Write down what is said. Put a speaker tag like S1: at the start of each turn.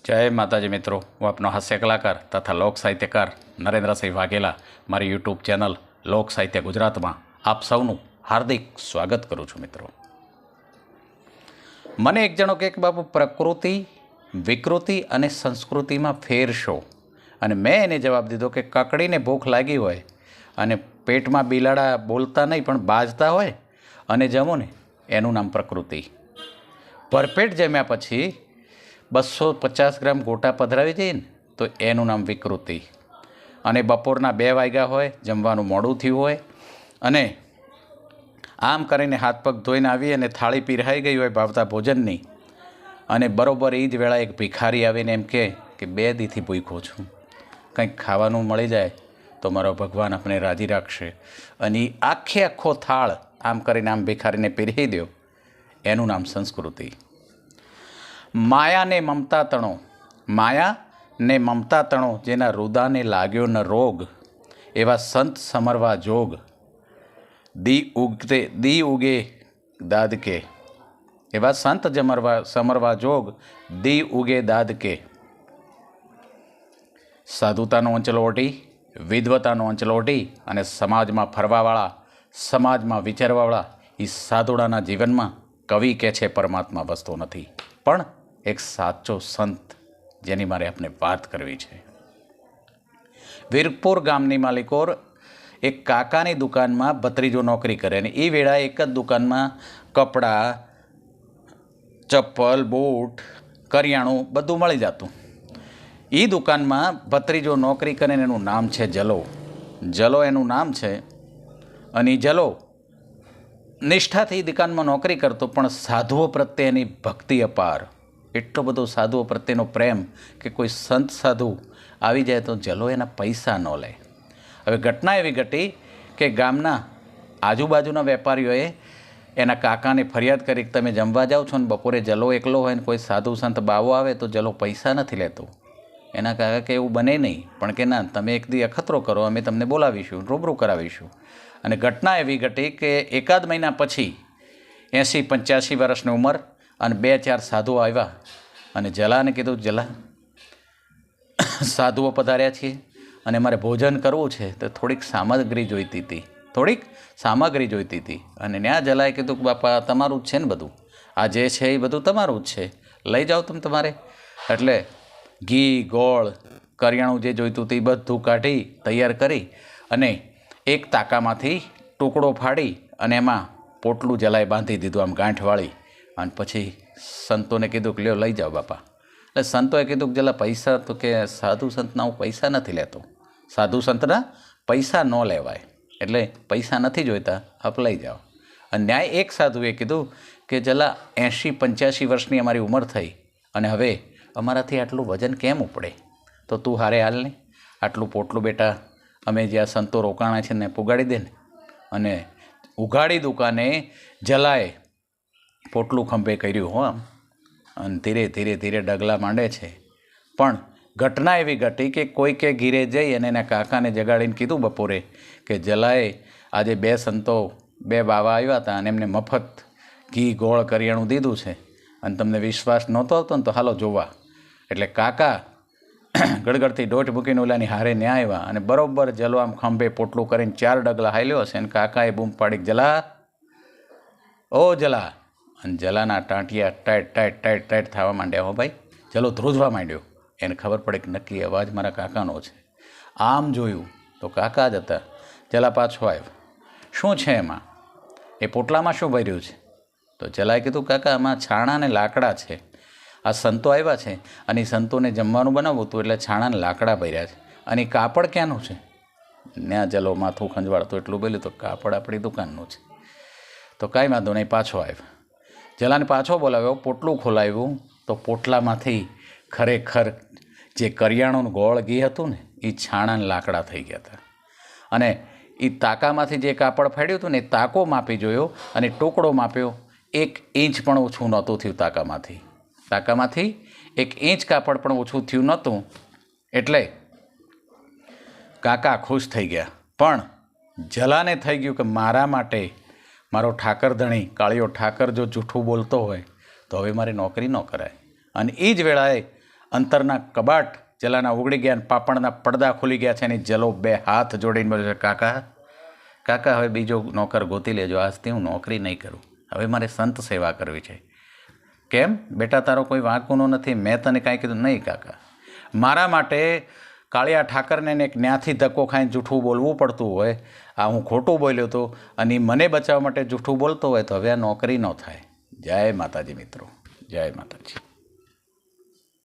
S1: जय माताजी मित्रों, हूँ आपनो हास्य कलाकार तथा लोक साहित्यकार नरेन्द्रसिंह वाघेला मारी यूट्यूब चेनल लोक साहित्य गुजरात में आप सौनु हार्दिक स्वागत करूँ छूँ। मित्रों, मने एक जणो के बाबू प्रकृति विकृति अने संस्कृति में फेर शो अने मैं एने जवाब दीधो कि ककड़ी ने भूख लगी होय अने पेट में बिलाड़ा बोलता नहीं पण बाजता होय अने जमो ने एनु नाम प्रकृति। भरपेट जम्या पछी 250 ग्राम गोटा पधरावी जाए ने तो एनु नाम विकृति। अने बपोरना 2 वाग्या होय, जमवानुं मोडुं थयुं होय अने आम करीने हाथ पग धोईने आवी अने थाળી पीरहाई गई होय भावता भोजननी अने बरोबर ए ज वेळा एक भिखारी आवीने एम कहे कि 2 दीथी भूख्यो छुं, कंईक खावानुं मळी जाए तो मारो भगवान अपने राजी राखशे। अने आखे आखो थाळ आम करीने आम भिखारीने पीरही द्यो, एनुं नाम संस्कृति। माया ने ममता तणो, माया ने ममता तणो जेना रुदा ने लाग्यो न रोग, एवा संत समरवा जोग। दी उगे दाद के, एवा संत समरवा जोग, दी उगे दाद के। साधुतानो अंचल ओढी, विद्वतानो अंचल ओढी अने समाज में फरवावाळा, समाज में विचारवावाळा ई साधुडाना जीवन में कवि कहे छे परमात्मा वस्तु नथी पण एक साचो संत जेनी मारे आपने बात करवी छे। वीरपुर गामनी मालिकोर एक काकानी दुकान में भत्रीजो नौकरी करे ने ए वेळा एक ज दुकान में कपड़ा, चप्पल, बूट, करियाणुं बधुं मळी जातुं। ई दुकान में भत्रीजो नौकरी करे ने एनुं नाम छे जलो। जलो एनुं नाम छे अने जलो निष्ठाथी दुकान में नौकरी करतो पण साधुओ प्रत्ये एनी भक्ति अपार। एटलो बधो साधुओ प्रत्येनो प्रेम कि कोई संत साधु आवी जाए तो जलो एना पैसा न ले। हवे घटना एवी घटी कि गामना आजूबाजूना वेपारीओए एना काकाने फरियाद करी कि तमे जमवा जाओ छो ने बपोरे जलो एकलो होय ने कोई साधु संत बावो आवे तो जलो पैसा नथी लेतो। एना काका के एवुं बने नहीं पण के ना तमे एक दी अखतरो करो, अमे तमने बोलावीशुं, रूबरू करावीशुं। अने घटना एवी घटी कि एकाद महीना पछी 80-85 वर्षनी उमर अने 2-4 साधुओ आव्या अने जलाने कीधुं, जला साधुओ पधार्या छे अने मारे भोजन करवुं छे तो थोड़ीक सामग्री जोईती हती, थोड़ीक सामग्री जोईती हती। अने न्या जलाए कीधुं कि बापा तमारुं ज छे ने बधुं, आ जे छे ए बधुं तमारुं ज छे, लई जाओ तम तमारे। एटले घी, गोळ, करियाणुं जे जोईतुं ते बधुं काढी तैयार करी अने एक ताकामांथी टुकड़ो फाड़ी अने एमां पोटलुं जलाए बांधी दीधुं आम गांठ वाळी अने पछी संतोने कीधुं कि ल्यो लई जाओ बापा। એટલે સંતોએ કીધું કે જલા પૈસા તો કે સાધુ સંતના હું પૈસા નથી લેતો, સાધુ સંતના પૈસા ન લેવાય, એટલે પૈસા નથી જોઈતા, આપ લઈ જાઓ। અને ન્યાય એક સાધુએ કીધું કે જલા 80-85 વર્ષની અમારી ઉંમર થઈ અને હવે અમારાથી આટલું વજન કેમ ઉપડે, તો તું હારે હાલ ને આટલું પોટલું બેટા અમે જ્યાં સંતો રોકાણા છે ને પુગાડી દે ને। અને ઉઘાડી દુકાને જલાએ પોટલું ખંભે કર્યું હો આમ અને ધીરે ધીરે ધીરે ડગલા માંડે છે। પણ ઘટના એવી ઘટી કે કોઈકે ઘીરે જઈ અને એના કાકાને જગાડીને કીધું બપોરે કે જલાએ આજે 2 સંતો 2 બાવા આવ્યા હતા અને એમને મફત ઘી ગોળ કરિયાણું દીધું છે અને તમને વિશ્વાસ નહોતો આવતો ને તો હાલો જોવા। એટલે કાકા ગળગળતી દોઢ મૂકીને ઓલાની હારે ન્યા આવ્યા અને બરોબર જલો આમ ખંભે પોટલું કરીને 4 ડગલા હાલ્યો હશે અને કાકાએ બૂમ પાડી જલા, ઓ જલા। અને જલાના ટાંટિયા ટાઈટ ટાઈટ ટાઈટ ટાઈટ થવા માંડ્યા। હો ભાઈ, જલો ધ્રુજવા માંડ્યો। એને ખબર પડે કે નક્કી અવાજ મારા કાકાનો છે। આમ જોયું તો કાકા જ હતા। જલા પાછો આવ્યો, શું છે એમાં, એ પોટલામાં શું ભર્યું છે? તો જલાએ કીધું કાકા આમાં છાણા ને લાકડા છે, આ સંતો આવ્યા છે અને એ સંતોને જમવાનું બનાવવું હતું એટલે છાણા ને લાકડા ભર્યા છે અને એ કાપડ ક્યાંનું છે? ત્યાં જલો માથું ખંજવાળતો એટલું બોલ્યું તો કાપડ આપણી દુકાનનું છે। તો કાંઈ વાંધો નહીં, પાછો આવ્યો। જલાને પાછો બોલાવ્યો, પોટલું ખોલાવ્યું તો પોટલામાંથી ખરેખર જે કરિયાણું ગોળ ઘી હતું ને એ છાણા ને લાકડા થઈ ગયા હતા। અને એ તાકામાંથી જે કાપડ ફાડ્યું હતું ને એ તાકો માપી જોયો અને ટુકડો માપ્યો, 1 ઇંચ પણ ઓછું નહોતું થયું તાકામાંથી। તાકામાંથી 1 ઇંચ કાપડ પણ ઓછું થયું નહોતું। એટલે કાકા ખુશ થઈ ગયા, પણ જલાને થઈ ગયું કે મારા માટે મારો ઠાકર ધણી કાળિયો ઠાકર જો જૂઠું બોલતો હોય તો હવે મારી નોકરી ન કરાય। અને એ જ વેળાએ અંતરના કબાટ જલાના ઉગડી ગયા, પાપણના પડદા ખુલી ગયા છે. એની જલો 2 હાથ જોડીને બોલે છે, કાકા કાકા હવે બીજો નોકર ગોતી લેજો, આજથી હું નોકરી નહીં કરું, હવે મારે સંત સેવા કરવી છે. કેમ બેટા, તારો કોઈ વાંકુનો નથી, મેં તને કાંઈ કીધું નહીં કાકા. મારા માટે કાળિયા ઠાકરને એક ન્યાથી ધક્કો ખાઈને જૂઠું બોલવું પડતું હોય, આ હું ખોટું બોલ્યો હતો અને ઈ મને બચાવવા માટે જૂઠું બોલતો હોય, તો હવે આ નોકરી ન થાય. જય માતાજી મિત્રો, જય માતાજી.